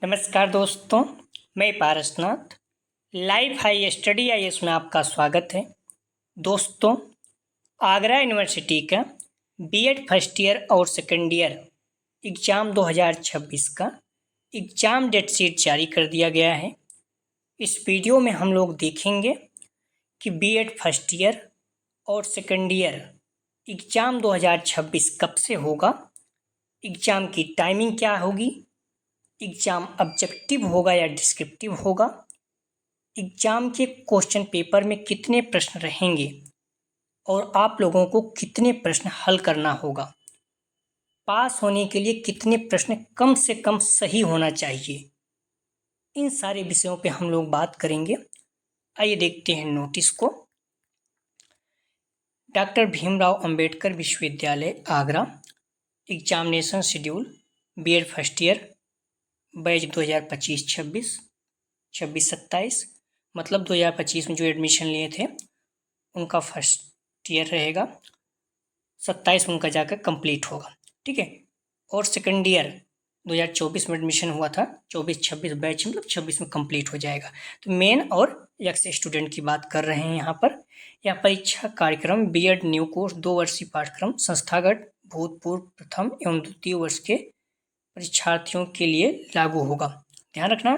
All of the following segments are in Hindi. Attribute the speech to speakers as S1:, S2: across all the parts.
S1: नमस्कार दोस्तों, मैं Parasnath live high study IAS में आपका स्वागत है। दोस्तों, आगरा यूनिवर्सिटी का बीएड फर्स्ट ईयर और सेकेंड ईयर एग्ज़ाम 2026 का एग्ज़ाम डेट शीट जारी कर दिया गया है। इस वीडियो में हम लोग देखेंगे कि बीएड फर्स्ट ईयर और सेकेंड ईयर एग्ज़ाम 2026 कब से होगा, एग्ज़ाम की टाइमिंग क्या होगी, एग्ज़ाम ऑब्जेक्टिव होगा या डिस्क्रिप्टिव होगा, एग्ज़ाम के क्वेश्चन पेपर में कितने प्रश्न रहेंगे और आप लोगों को कितने प्रश्न हल करना होगा, पास होने के लिए कितने प्रश्न कम से कम सही होना चाहिए। इन सारे विषयों पे हम लोग बात करेंगे। आइए देखते हैं नोटिस को। डॉक्टर भीमराव अंबेडकर विश्वविद्यालय Agra, examination schedule BEd first year batch 2025-26, 26-27, मतलब 2025 में जो एडमिशन लिए थे उनका फर्स्ट ईयर रहेगा, 27 में उनका जाकर कंप्लीट होगा। ठीक है। और सेकेंड ईयर 2024 में एडमिशन हुआ था, 24-26 बैच मतलब 26 में कंप्लीट हो जाएगा। तो मेन और एक्स स्टूडेंट की बात कर रहे हैं यहाँ पर। यह परीक्षा कार्यक्रम बीएड न्यू कोर्स 2 वर्षीय पाठ्यक्रम संस्थागत भूतपूर्व प्रथम एवं द्वितीय वर्ष के परीक्षार्थियों के लिए लागू होगा। ध्यान रखना,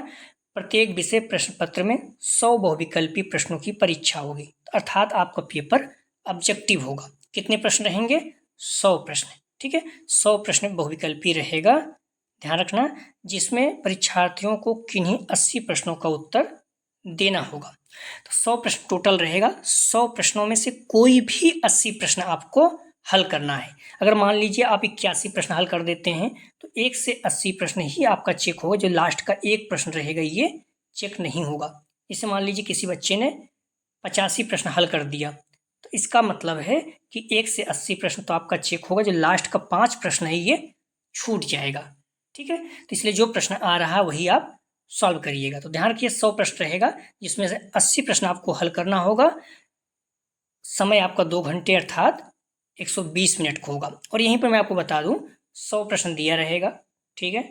S1: प्रत्येक विषय प्रश्न पत्र में 100 बहुविकल्पी प्रश्नों की परीक्षा होगी, अर्थात आपका पेपर ऑब्जेक्टिव होगा। कितने प्रश्न रहेंगे? 100 प्रश्न। ठीक है, 100 प्रश्न बहुविकल्पी रहेगा। ध्यान रखना, जिसमें परीक्षार्थियों को किन्हीं 80 प्रश्नों का उत्तर देना होगा। तो 100 प्रश्न टोटल रहेगा। 100 प्रश्नों में से कोई भी 80 प्रश्न आपको हल करना है। अगर मान लीजिए आप 81 प्रश्न हल कर देते हैं तो 1 से 80 प्रश्न ही आपका चेक होगा, जो लास्ट का एक प्रश्न रहेगा ये चेक नहीं होगा। जैसे मान लीजिए किसी बच्चे ने 85 प्रश्न हल कर दिया, तो इसका मतलब है कि 1 से 80 प्रश्न तो आपका चेक होगा, जो लास्ट का 5 प्रश्न है ये छूट जाएगा। ठीक है, तो इसलिए जो प्रश्न आ रहा है वही आप सॉल्व करिएगा। तो ध्यान रखिए, 100 प्रश्न रहेगा, जिसमें से 80 प्रश्न आपको हल करना होगा। समय आपका 2 घंटे अर्थात 120 मिनट का होगा। और यहीं पर मैं आपको बता दूं, 100 प्रश्न दिया रहेगा। ठीक है,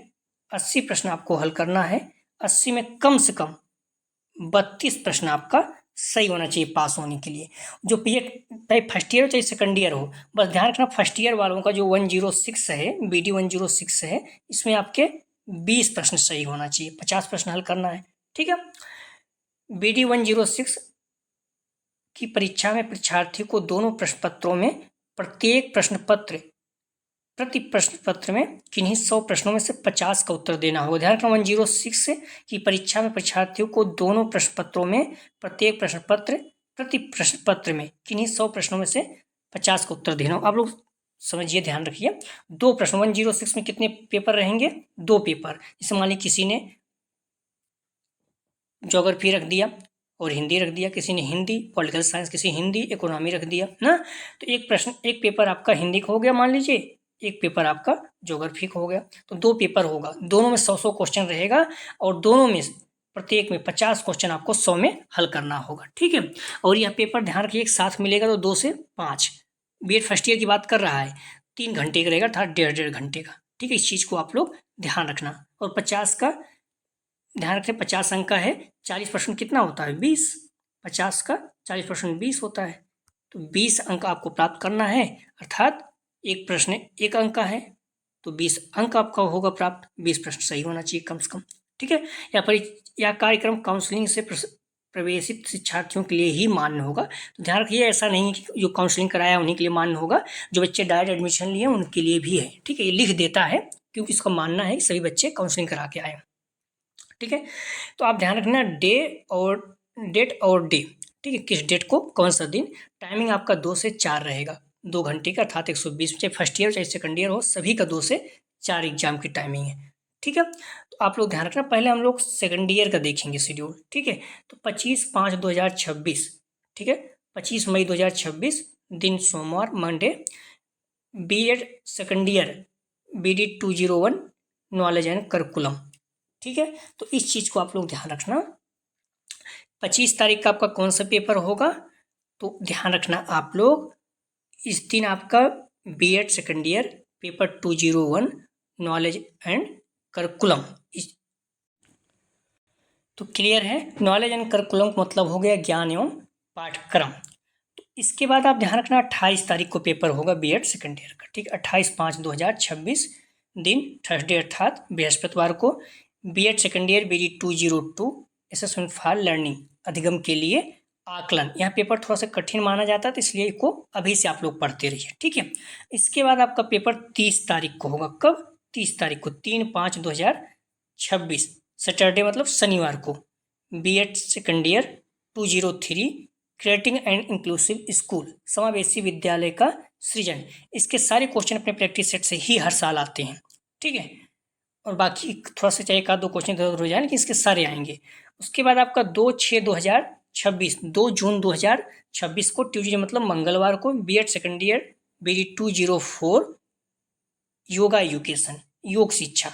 S1: 80 प्रश्न आपको हल करना है। 80 में कम से कम 32 प्रश्न आपका सही होना चाहिए पास होने के लिए। जो चाहे फर्स्ट ईयर हो चाहे सेकंड ईयर हो, बस ध्यान रखना फर्स्ट ईयर वालों का जो 106 है, BD 106 है, इसमें आपके 20 प्रश्न सही होना चाहिए, 50 प्रश्न हल करना है। ठीक है, BD 106 की परीक्षा में परीक्षार्थी को दोनों प्रश्न पत्रों में प्रत्येक प्रति प्रश्न पत्र में किन्हीं 100 प्रश्नों में से 50 का उत्तर देना होगा। ध्यान रखना, 106 की परीक्षा में परीक्षार्थियों को दोनों प्रश्न पत्रों में प्रत्येक प्रति प्रश्न पत्र में किन्हीं 100 प्रश्नों में से 50 का उत्तर देना होगा। आप लोग समझिए, ध्यान रखिए। 2 प्रश्न 106 में कितने पेपर रहेंगे? 2 पेपर। जैसे मान लीजिए किसी ने ज्योग्राफी रख दिया और हिंदी रख दिया, किसी ने हिंदी, पॉलिटिकल साइंस, किसी हिंदी, इकोनॉमी रख दिया ना। तो एक पेपर आपका हिंदी का हो गया मान लीजिए, एक पेपर आपका ज्योग्राफी का हो गया। तो 2 पेपर होगा, दोनों में 100 क्वेश्चन रहेगा और दोनों में प्रत्येक में 50 क्वेश्चन आपको 100 में हल करना होगा। ठीक है, और यह पेपर ध्यान रखिए एक साथ मिलेगा तो 2 से 5। बीएड फर्स्ट ईयर की बात कर रहा है, 3 घंटे का रहेगा अर्थात 1.5 घंटे का। ठीक है, इस चीज़ को आप लोग ध्यान रखना। और 50 का ध्यान रखें, 50 अंक का है, 40% कितना होता है? 20। 50 का 40% 20 होता है। तो 20 अंक आपको प्राप्त करना है, अर्थात एक प्रश्न 1 अंक का है तो 20 अंक आपका होगा प्राप्त। 20 प्रश्न सही होना चाहिए कम से कम। ठीक है, यह कार्यक्रम काउंसलिंग से प्रवेशित शिक्षार्थियों के लिए ही मान्य होगा। तो ध्यान रखिए, ऐसा नहीं कि जो काउंसलिंग कराया उन्हीं के लिए मान्य होगा, जो बच्चे डायरेक्ट एडमिशन लिए उनके लिए भी है। ठीक है, ये लिख देता है क्योंकि इसका मानना है कि सभी बच्चे काउंसलिंग करा के आए। ठीक है, तो आप ध्यान रखना डेट और डे। ठीक है, किस डेट को, कौन सा दिन। टाइमिंग आपका 2 से 4 रहेगा, 2 घंटे का, अर्थात 120। चाहे फर्स्ट ईयर चाहे सेकंड ईयर हो, सभी का 2 से 4 एग्जाम की टाइमिंग है। ठीक है, तो आप लोग ध्यान रखना, पहले हम लोग सेकंड ईयर का देखेंगे शेड्यूल। ठीक है, तो 25/5/2026, ठीक है, 25 मई 2026 दिन सोमवार, Monday, BEd second year BD 201 knowledge and curriculum. ठीक है, तो इस चीज़ को आप लोग ध्यान रखना। 25 तारीख का आपका कौन सा पेपर होगा? तो ध्यान रखना आप लोग, इस दिन आपका BEd second year paper 201 knowledge and curriculum, तो क्लियर है, नॉलेज एंड करिकुलम का मतलब हो गया ज्ञान एवं पाठ्यक्रम। तो इसके बाद आप ध्यान रखना 28 तारीख को पेपर होगा बीएड सेकेंड ईयर का, ठीक है। 28/5/2026 दिन थर्सडे अर्थात बृहस्पतिवार को BEd second year BD 202 assessment for learning अधिगम के लिए आकलन। यहाँ पेपर थोड़ा सा कठिन माना जाता है, तो इसलिए इसको अभी से आप लोग पढ़ते रहिए, ठीक है। इसके बाद आपका पेपर 30 तारीख को होगा। कब? 30 तारीख को, 3/5/2026 सैटरडे मतलब शनिवार को, BEd second year 203 creating and inclusive school समावेशी विद्यालय का सृजन। इसके सारे क्वेश्चन अपने प्रैक्टिस सेट से ही हर साल आते हैं, ठीक है। और बाकी थोड़ा सा चाहे 1-2 क्वेश्चन इधर उधर हो जाए, लेकिन इसके सारे आएंगे। उसके बाद आपका 2/6/2026 2 जून 2026 को ट्यूजडे मतलब मंगलवार को BEd second year BD 204 yoga education योग शिक्षा,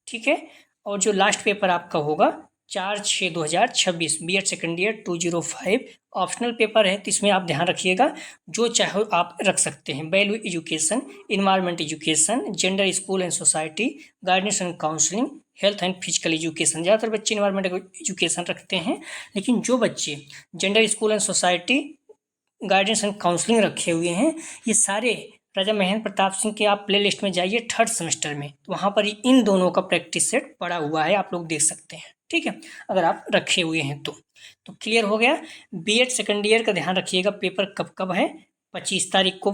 S1: ठीक है। और जो लास्ट पेपर आपका होगा 4/6/2026 BEd second year 205 optional paper है, तो इसमें आप ध्यान रखिएगा जो चाहे आप रख सकते हैं। Value education, environment education, gender school and society, guidance and counselling, health and physical education. ज़्यादातर बच्चे इन्वायरमेंट एजुकेशन रखते हैं, लेकिन जो बच्चे gender school and society, guidance and counselling रखे हुए हैं, ये सारे राजा महेंद्र प्रताप सिंह के आप प्ले लिस्ट में जाइए थर्ड सेमेस्टर में, तो वहाँ पर इन दोनों का प्रैक्टिस सेट पड़ा हुआ है, आप लोग देख सकते हैं, ठीक है, अगर आप रखे हुए हैं तो क्लियर हो गया। बीएड सेकेंड ईयर का ध्यान रखिएगा, पेपर कब कब है। 25 तारीख को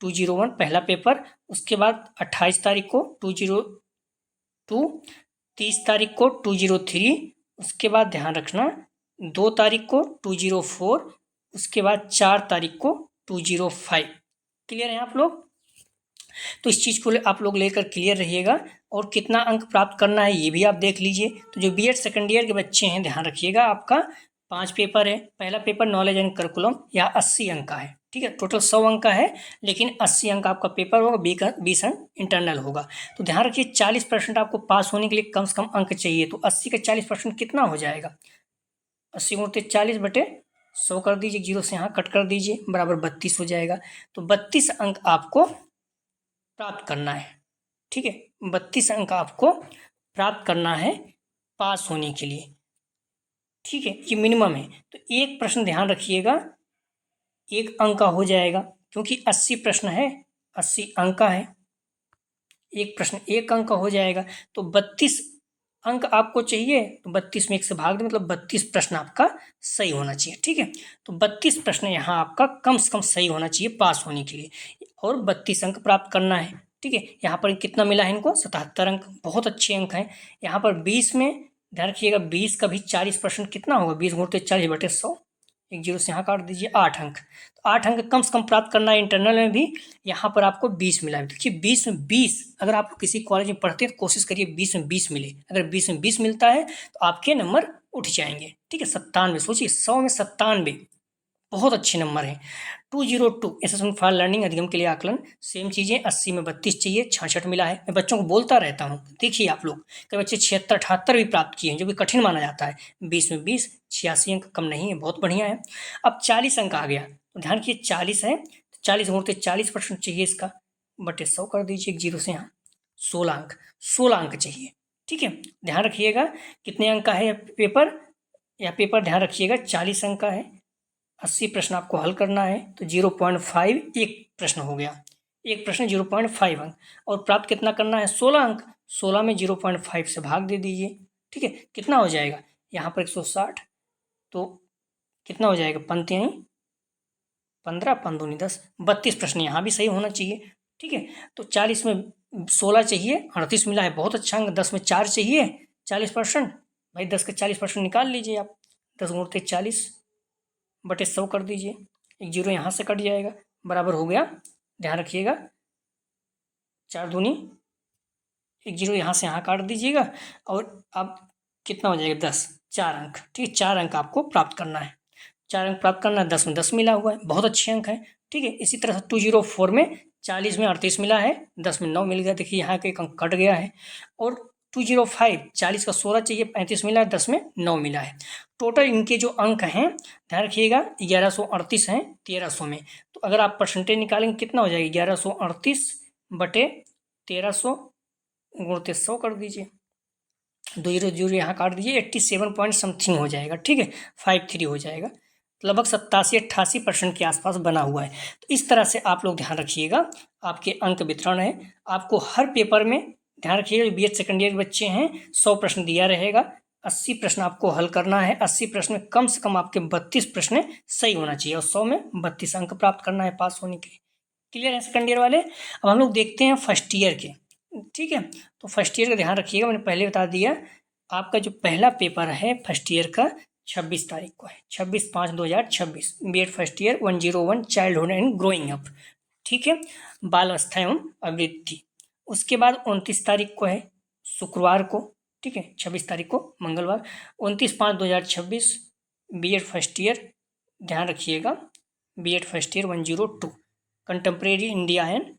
S1: 201 पहला पेपर, उसके बाद 28 तारीख को 202, 30 तारीख को 203, उसके बाद ध्यान रखना 2 तारीख को 204, उसके बाद 4 तारीख को 205। क्लियर है आप लोग? तो इस चीज़ को आप लोग लेकर क्लियर रहिएगा। और कितना अंक प्राप्त करना है ये भी आप देख लीजिए। तो जो बीएड सेकेंड ईयर के बच्चे हैं ध्यान रखिएगा, आपका 5 पेपर है। पहला पेपर नॉलेज एंड करिकुलम, यह 80 अंक का है, ठीक है। टोटल 100 अंक का है, लेकिन 80 अंक आपका पेपर होगा, 20 अंक इंटरनल होगा। तो ध्यान रखिए 40% आपको पास होने के लिए कम से कम अंक चाहिए। तो 80 का 40% कितना हो जाएगा? 80 गुणित 40/100 कर दीजिए, 0 से यहाँ कट कर दीजिए, बराबर 32 हो जाएगा। तो 32 अंक आपको प्राप्त करना है, ठीक है। 32 अंक आपको प्राप्त करना है पास होने के लिए, ठीक है, ये मिनिमम है। तो एक प्रश्न ध्यान रखिएगा 1 अंक का हो जाएगा, क्योंकि 80 प्रश्न है, 80 अंक का है, एक प्रश्न 1 अंक का हो जाएगा। तो 32 अंक आपको चाहिए, तो 32 में 1 से भाग दें, मतलब 32 प्रश्न आपका सही होना चाहिए, ठीक है। तो 32 प्रश्न यहाँ आपका कम से कम सही होना चाहिए पास होने के लिए, और 32 अंक प्राप्त करना है, ठीक है। यहाँ पर कितना मिला है इनको? 77 अंक, बहुत अच्छे अंक हैं। यहाँ पर 20 में ध्यान रखिएगा, 20 का भी 40% कितना होगा? 20 गुणित 40/100, एक 0 से यहाँ काट दीजिए, 8 अंक। तो 8 अंक कम से कम प्राप्त करना है इंटरनल में भी। यहाँ पर आपको 20 मिला है। देखिए 20 में 20, अगर आप किसी कॉलेज में पढ़ते हैं तो कोशिश करिए 20 में 20 मिले। अगर 20 में 20 मिलता है तो आपके नंबर उठ जाएंगे, ठीक है। 97, सोचिए 100 में 97, बहुत अच्छे नंबर हैं। 202 असेसमेंट फॉर लर्निंग अधिगम के लिए आकलन, सेम चीज़ें। 80 में 32 चाहिए, 66 मिला है। मैं बच्चों को बोलता रहता हूँ, देखिए आप लोग, कई बच्चे 76, 78 भी प्राप्त किए हैं, जो भी कठिन माना जाता है। 20 में 20, 86 अंक कम नहीं है, बहुत बढ़िया है। अब 40 अंक आ गया, तो ध्यान रखिए 40 है, 40 गुणित 40% चाहिए इसका, बटे 100 कर दीजिए, एक 0 से यहाँ 16 अंक, 16 अंक चाहिए, ठीक है। ध्यान रखिएगा कितने अंक का है पेपर, यह पेपर ध्यान रखिएगा 40 अंक का है। 80 प्रश्न आपको हल करना है, तो 0.5 एक प्रश्न हो गया, एक प्रश्न 0.5 अंक। और प्राप्त कितना करना है? 16 अंक। 16 में 0.5 से भाग दे दीजिए, ठीक है। कितना हो जाएगा? यहाँ पर 160, तो कितना हो जाएगा? पंक्तियाँ 15, 5 दूनी 10, 32 प्रश्न यहाँ भी सही होना चाहिए, ठीक है। तो 40 में 16 चाहिए, 38 मिला है, बहुत अच्छा अंक। 10 में 4 चाहिए, 40%, भाई 10 का 40% निकाल लीजिए आप, 10 गुणित 40/100 कर दीजिए, एक 0 यहाँ से कट जाएगा, बराबर हो गया। ध्यान रखिएगा 4 दूनी, एक 0 यहाँ से यहाँ काट दीजिएगा, और अब कितना हो जाएगा? 10, 4 अंक, ठीक है। 4 अंक आपको प्राप्त करना है, 4 अंक प्राप्त करना है। 10 में 10 मिला हुआ है, बहुत अच्छे अंक हैं, ठीक है। इसी तरह से 204 में 40 में 38 मिला है, 10 में 9 मिल गया, देखिए यहाँ का एक अंक कट गया है। और 205, 40 का 16 चाहिए, 35 मिला है, 10 में 9 मिला है। टोटल इनके जो अंक हैं ध्यान रखिएगा 1138 हैं 1300 में। तो अगर आप परसेंटेज निकालेंगे कितना हो जाएगा? 1138/1300 गुणित 100 कर दीजिए, 2 जीरो यहाँ काट दीजिए, 87 पॉइंट समथिंग हो जाएगा, ठीक है, 53 हो जाएगा, लगभग 87-88% के आसपास बना हुआ है। तो इस तरह से आप लोग ध्यान रखिएगा, आपके अंक वितरण है। आपको हर पेपर में ध्यान रखिएगा, बीएड सेकेंड ईयर के बच्चे हैं, 100 प्रश्न दिया रहेगा, 80 प्रश्न आपको हल करना है। 80 प्रश्न में कम से कम आपके 32 प्रश्न सही होना चाहिए और 100 में 32 अंक प्राप्त करना है पास होने के लिए। क्लियर है सेकंड ईयर वाले? अब हम लोग देखते हैं फर्स्ट ईयर के, ठीक है। तो फर्स्ट ईयर का ध्यान रखिएगा, मैंने पहले बता दिया, आपका जो पहला पेपर है फर्स्ट ईयर का 26 तारीख को है, 26/5/2026, BEd first year 101 childhood and growing up, ठीक है, बाल अवस्था एवं अभिवृद्धि। उसके बाद 29 तारीख को है शुक्रवार को, ठीक है, 26 तारीख को मंगलवार, 29/5/2026 बीएड फर्स्ट ईयर, ध्यान रखिएगा, BEd first year 102 contemporary India and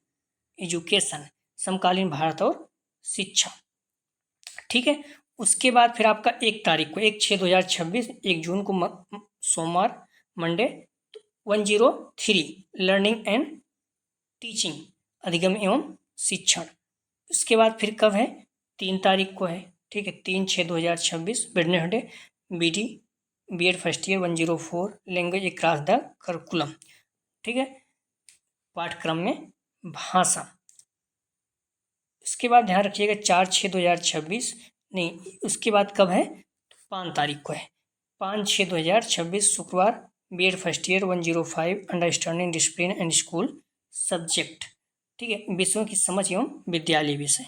S1: education, समकालीन भारत और शिक्षा, ठीक है। उसके बाद फिर आपका 1 तारीख को 1/6/2026, 1 जून को सोमवार मंडे 103 लर्निंग एंड टीचिंग, अधिगम एवं शिक्षण। उसके बाद फिर कब है, 3 तारीख को है, ठीक है, 3/6/2026 Wednesday, BD BEd first year 104 language across the curriculum, ठीक है, पाठ्यक्रम में भाषा। उसके बाद ध्यान रखिएगा 4/6/2026, नहीं उसके बाद कब है, 5 तारीख को है, 5/6/2026 शुक्रवार, BEd first year 105 understanding discipline and school subject, ठीक है, विषयों की समझ एवं विद्यालय विषय,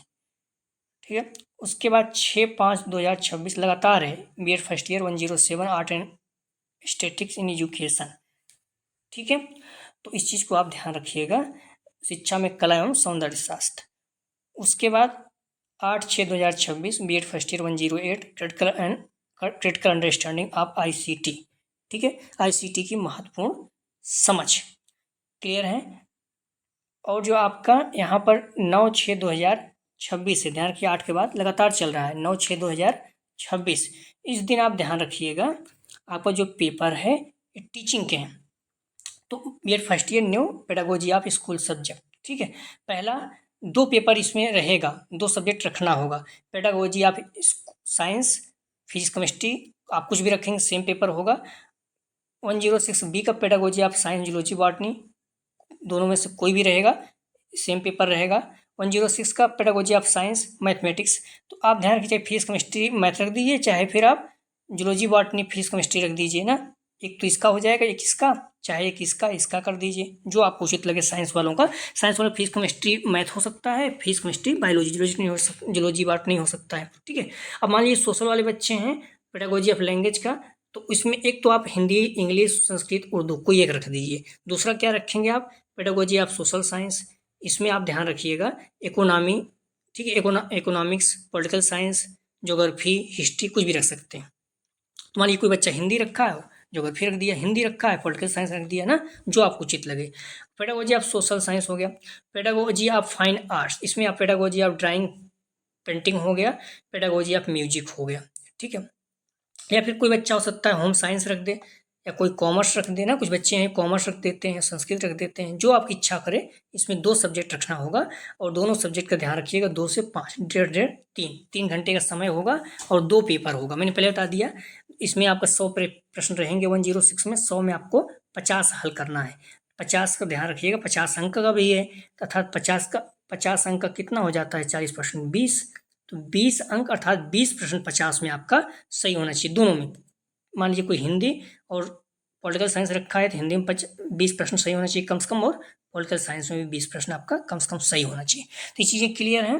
S1: ठीक है। उसके बाद 6/5/2026 लगातार है, BEd first year 107 art and statics in education, ठीक है। तो इस चीज़ को आप ध्यान रखिएगा, शिक्षा में कला एवं सौंदर्य शास्त्र। उसके बाद 8/6/2026 BEd first year 108 critical understanding of ICT, ठीक है, आईसीटी की महत्वपूर्ण समझ, क्लियर है। और जो आपका यहाँ पर 9/6/2026 से, ध्यान रखिए 8 के बाद लगातार चल रहा है, 9/6/2026, इस दिन आप ध्यान रखिएगा, आपका जो पेपर है ये टीचिंग के हैं, तो BEd first year new pedagogy of school subject, ठीक है। पहला 2 पेपर इसमें रहेगा, 2 सब्जेक्ट रखना होगा, pedagogy of science, physics chemistry, आप कुछ भी रखेंगे सेम पेपर होगा। 106 बी का pedagogy of science zoology botany, दोनों में से कोई भी रहेगा, सेम पेपर रहेगा। 106 का पेडागोजी ऑफ साइंस मैथमेटिक्स, तो आप ध्यान रखिए, फिजिक्स केमिस्ट्री मैथ रख दीजिए, चाहे फिर आप जूलॉजी बॉटनी फिजिक्स केमिस्ट्री रख दीजिए ना, एक तो इसका हो जाएगा, एक इसका, चाहे एक इसका कर दीजिए, जो आपको उचित लगे साइंस वालों का। साइंस वालों फिजिक्स केमिस्ट्री मैथ हो सकता है, फिजिक्स केमिस्ट्री बायोलॉजी जूलॉजी नहीं हो सकता, जूलॉजी बॉटनी हो सकता है, ठीक है। अब मान लीजिए सोशल वाले बच्चे हैं, पेडागोजी ऑफ लैंग्वेज का, तो इसमें एक तो आप हिंदी, इंग्लिश, संस्कृत, उर्दू कोई एक रख दीजिए। दूसरा क्या रखेंगे आप, पेडागोजी ऑफ सोशल साइंस, इसमें आप ध्यान रखिएगा इकोनॉमी, ठीक है, economics, political science, geography, history, कुछ भी रख सकते हैं। तो मान लीजिए कोई बच्चा हिंदी रखा है, ज्योग्राफी रख दिया, हिंदी रखा है, पॉलिटिकल साइंस रख दिया ना, जो आपको उचित लगे। पेडागोजी ऑफ सोशल साइंस हो गया, पेडागोजी ऑफ फाइन आर्ट्स, इसमें आप पेडागोजी ऑफ ड्राइंग पेंटिंग हो गया, पेडागोजी ऑफ म्यूजिक हो गया, ठीक है। या फिर कोई बच्चा हो सकता है होम साइंस रख दे, या कोई कॉमर्स रख दे ना, कुछ बच्चे हैं कॉमर्स रख देते हैं, संस्कृत रख देते हैं, जो आपकी इच्छा करे। इसमें 2 सब्जेक्ट रखना होगा, और दोनों सब्जेक्ट का ध्यान रखिएगा, 2 से 5, 1.5 3 घंटे का समय होगा, और 2 पेपर होगा, मैंने पहले बता दिया। इसमें आपका 100 प्रश्न रहेंगे 106 में, 100 में आपको 50 हल करना है। 50 का ध्यान रखिएगा, 50 अंक का भी है, अर्थात 50 अंक का कितना हो जाता है, 40%, 20, तो 20 अंक अर्थात 20 प्रश्न 50 में आपका सही होना चाहिए, दोनों में। मान लीजिए कोई हिंदी और पॉलिटिकल साइंस रखा है, तो हिंदी में 20 प्रश्न सही होना चाहिए कम से कम, और पॉलिटिकल साइंस में भी 20 प्रश्न आपका कम से कम सही होना चाहिए। तो ये चीज़ें क्लियर हैं।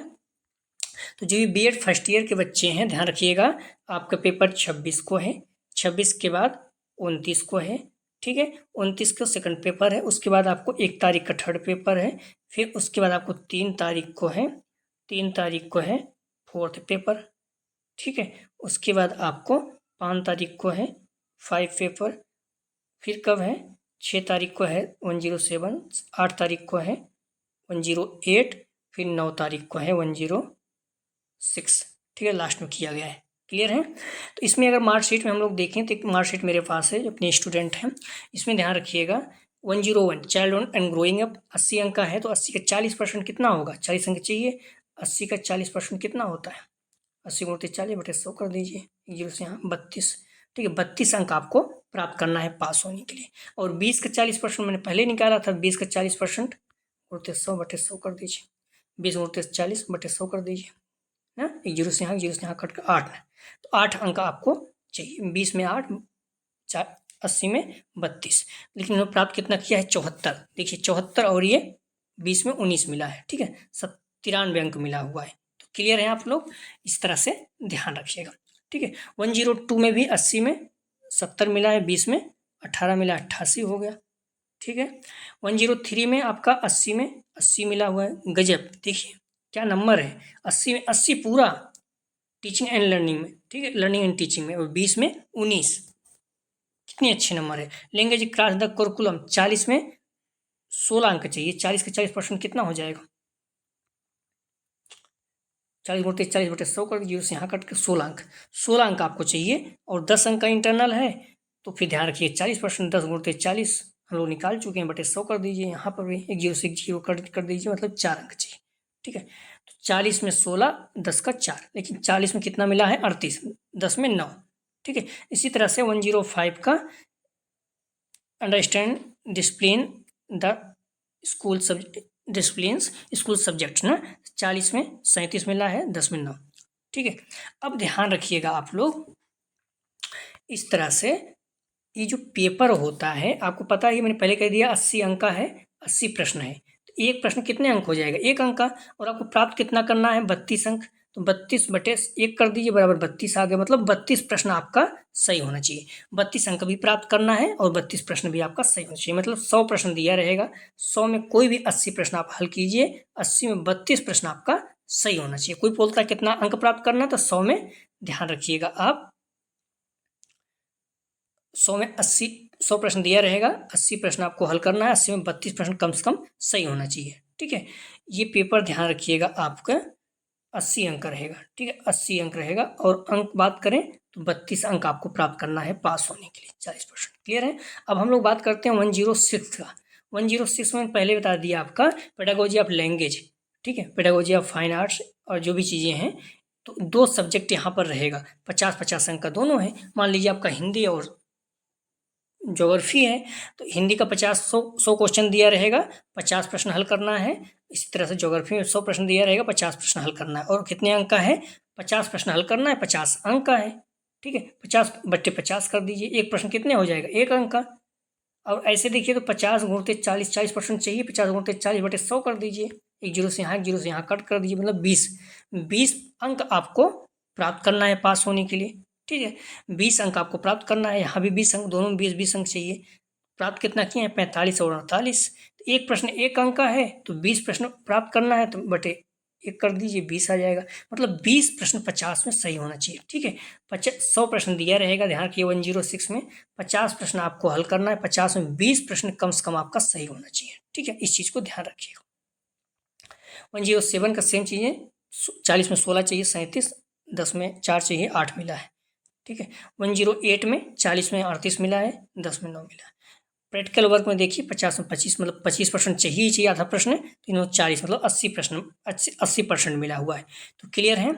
S1: तो जो भी बीएड फर्स्ट ईयर के बच्चे हैं, ध्यान रखिएगा, आपका पेपर 26 को है, 26 के बाद 29 को है, ठीक है, 29 को सेकंड पेपर है, उसके बाद आपको 1 तारीख का थर्ड पेपर है, फिर उसके बाद आपको 3 तारीख को है, 3 तारीख को है फोर्थ पेपर, ठीक है। उसके बाद आपको 5 तारीख को है 5 पेपर, फिर कब है, 6 तारीख को है 107, 8 तारीख को है 108, फिर 9 तारीख को है 106, ठीक है, लास्ट में किया गया है। क्लियर है। तो इसमें अगर मार्कशीट में हम लोग देखें, तो एक मार्कशीट मेरे पास है, जो अपने स्टूडेंट हैं, इसमें ध्यान रखिएगा 101 चाइल्ड एंड ग्रोइंग अप 80 अंक का है, तो 80 का 40% कितना होगा, 40 अंक चाहिए, 80 का 40% कितना होता है, 80 गुणित 40 बटे 100 कर दीजिए, 0 से यहाँ 32। ठीक है, 32 अंक आपको प्राप्त करना है पास होने के लिए। और 20 का 40% मैंने पहले निकाला था, 20 का 40% गुणित 100 बटे 100 कर दीजिए, 20 गुणित 40 बटे 100 कर दीजिए ना, 0 से यहाँ कट कर 8 है, तो 8 अंक आपको चाहिए। 20 में 8, 80 में 32, लेकिन इन्होंने प्राप्त कितना किया है 74। देखिए 74 और ये 20 में 19 मिला है। ठीक है, 93 अंक मिला हुआ है। तो क्लियर है आप लोग, इस तरह से ध्यान रखिएगा। ठीक है, 102 में भी 80 में 70 मिला है, 20 में 18 मिला, 88 हो गया। ठीक है, 103 में आपका 80 में 80 मिला हुआ है। गजब, देखिए क्या नंबर है, 80 में 80 पूरा टीचिंग एंड लर्निंग में। ठीक है, लर्निंग एंड टीचिंग में, और 20 में 19, कितने अच्छे नंबर है। लैंग्वेज क्रॉस द करिकुलम 40 में 16 अंक चाहिए, 40 के 40% कितना हो जाएगा, 40 गुणित 40 बटे 100 कर दीजिए, उससे यहाँ कट के 16 अंक, 16 अंक आपको चाहिए। और 10 अंक का इंटरनल है, तो फिर ध्यान रखिए 40%, 10 गुणित 40 हम लोग निकाल चुके हैं, बटे 100 कर दीजिए। यहाँ पर भी एक 0 से एक 0 कर दीजिए, मतलब 4 अंक चाहिए। ठीक है, तो 40 में 16, 10 का 4, लेकिन 40 में कितना मिला है 38, 10 में 9। ठीक है, इसी तरह से 105 का understand discipline the school disciplines school subject ना, 40 में 37 मिला है, 10 में 9। ठीक है, अब ध्यान रखिएगा आप लोग, इस तरह से ये जो पेपर होता है, आपको पता है मैंने पहले कह दिया 80 अंक का है, 80 प्रश्न है, तो एक प्रश्न कितने अंक हो जाएगा, 1 अंक का। और आपको प्राप्त कितना करना है 32 अंक, तो 32 बटे 1 कर दीजिए, बराबर 32 आ गया। मतलब 32 प्रश्न आपका सही होना चाहिए, 32 अंक भी प्राप्त करना है और 32 प्रश्न भी आपका सही होना चाहिए। मतलब 100 प्रश्न दिया रहेगा, 100 में कोई भी 80 प्रश्न आप हल कीजिए, 80 में 32 प्रश्न आपका सही होना चाहिए। कोई बोलता है कितना अंक प्राप्त करना है, तो 100 में ध्यान रखिएगा आप, 100 में 100 प्रश्न दिया रहेगा, 80 प्रश्न आपको हल करना है, 80 में 32 प्रश्न कम से कम सही होना चाहिए। ठीक है, ये पेपर ध्यान रखिएगा आपका 80 अंक रहेगा। ठीक है, 80 अंक रहेगा, और अंक बात करें तो 32 अंक आपको प्राप्त करना है पास होने के लिए, 40%। क्लियर है। अब हम लोग बात करते हैं 106 का। 106 में पहले बता दिया आपका पेडागोजी ऑफ लैंग्वेज। ठीक है, पेडागोजी ऑफ फाइन आर्ट्स और जो भी चीज़ें हैं, तो 2 सब्जेक्ट यहाँ पर रहेगा, 50-50 अंक का दोनों है। मान लीजिए आपका हिंदी और ज्योग्राफी है, तो हिंदी का 100 क्वेश्चन दिया रहेगा, 50 प्रश्न हल करना है। इसी तरह से ज्योग्राफी में 100 प्रश्न दिया रहेगा, 50 प्रश्न हल करना है। और कितने अंक का है, 50 प्रश्न हल करना है, 50 अंक का है। ठीक है, 50 बट्टे 50 कर दीजिए, एक प्रश्न कितने हो जाएगा, 1 अंक का। और ऐसे देखिए तो 50 गुणित 40, 40% चाहिए, 50 गुणित 40 बटे 100 कर दीजिए, एक 0 से यहाँ, एक 0 से यहाँ कट कर दीजिए, मतलब 20 अंक आपको प्राप्त करना है पास होने के लिए। ठीक है, 20 अंक आपको प्राप्त करना है, यहाँ भी 20 अंक, दोनों में 20-20 अंक चाहिए। प्राप्त कितना किए हैं, 45 और 48। तो एक प्रश्न 1 अंक का है, तो 20 प्रश्न प्राप्त करना है, तो बटे 1 कर दीजिए, 20 आ जाएगा। मतलब 20 प्रश्न 50 में सही होना चाहिए। ठीक है, 100 प्रश्न दिया रहेगा, ध्यान रखिए 106 में 50 प्रश्न आपको हल करना है, 50 में 20 प्रश्न कम से कम आपका सही होना चाहिए। ठीक है, इस चीज़ को ध्यान रखिएगा। 107 का सेम चीज़ें, 40 में 16 चाहिए, 37, 10 में 4 चाहिए, 8 मिला है। ठीक है, 108 में 40 में 38 मिला है, 10 में 9 मिला है। प्रैक्टिकल वर्क में देखिए 50 में 25, मतलब 25% चाहिए ही चाहिए आधा प्रश्न, तो इन्होंने 40 मतलब 80 प्रश्न, 80% मिला हुआ है। तो क्लियर है।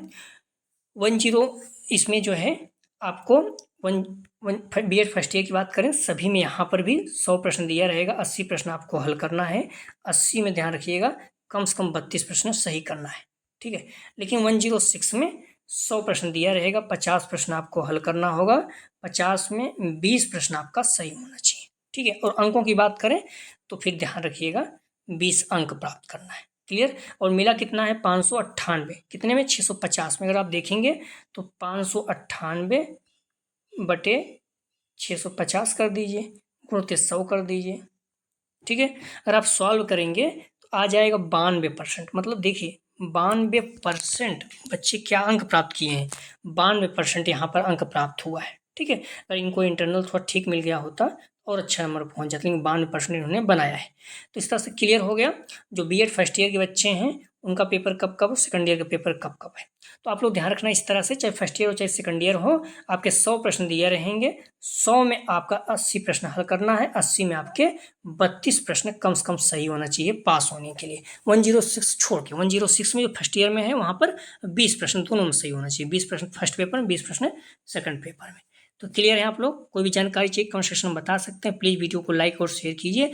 S1: 10 इसमें जो है आपको B.Ed फर्स्ट ईयर की बात करें, सभी में यहाँ पर भी 100 प्रश्न दिया रहेगा, 80 प्रश्न आपको हल करना है। 80 में ध्यान रखिएगा कम से कम 32 प्रश्न सही करना है। ठीक है, लेकिन 106 में 100 प्रश्न दिया रहेगा, 50 प्रश्न आपको हल करना होगा, 50 में 20 प्रश्न आपका सही होना चाहिए। ठीक है, और अंकों की बात करें तो फिर ध्यान रखिएगा 20 अंक प्राप्त करना है। क्लियर। और मिला कितना है 598, कितने में 650 में। अगर आप देखेंगे तो 598 बटे 650 कर दीजिए, गुणित 100 कर दीजिए। ठीक है, अगर आप सॉल्व करेंगे तो आ जाएगा 92%। मतलब देखिए 92% बच्चे क्या अंक प्राप्त किए हैं, 92% यहाँ पर अंक प्राप्त हुआ है। ठीक है, अगर इनको इंटरनल थोड़ा ठीक मिल गया होता और अच्छा नंबर पहुँच जाता, लेकिन 92% इन्होंने बनाया है। तो इस तरह से क्लियर हो गया। जो B.Ed फर्स्ट ईयर के बच्चे हैं उनका पेपर कब कब, सेकंड ईयर का पेपर कब कब है। तो आप लोग ध्यान रखना इस तरह से, चाहे फर्स्ट ईयर हो चाहे सेकंड ईयर हो, आपके 100 प्रश्न दिए रहेंगे, 100 में आपका 80 प्रश्न हल करना है, 80 में आपके 32 प्रश्न कम से कम सही होना चाहिए पास होने के लिए। 106 छोड़ के, 106 में जो फर्स्ट ईयर में है वहाँ पर 20 प्रश्न दोनों में सही होना चाहिए, 20 प्रश्न फर्स्ट पेपर में, 20 प्रश्न सेकंड पेपर में। तो क्लियर है आप लोग? कोई भी जानकारी चाहिए कमेंट सेक्शन में बता सकते हैं। प्लीज़ वीडियो को लाइक और शेयर कीजिए।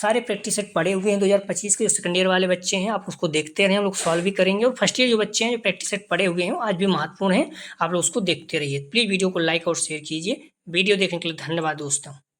S1: सारे प्रैक्टिस सेट पड़े हुए हैं 2025 के, जो सेकंड ईयर वाले बच्चे हैं आप उसको देखते रहें, हम लोग सॉल्व भी करेंगे। और फर्स्ट ईयर जो बच्चे हैं जो प्रैक्टिस सेट पड़े हुए हैं आज भी महत्वपूर्ण है, आप लोग उसको देखते रहिए। प्लीज़ वीडियो को लाइक और शेयर कीजिए। वीडियो देखने के लिए धन्यवाद दोस्तों।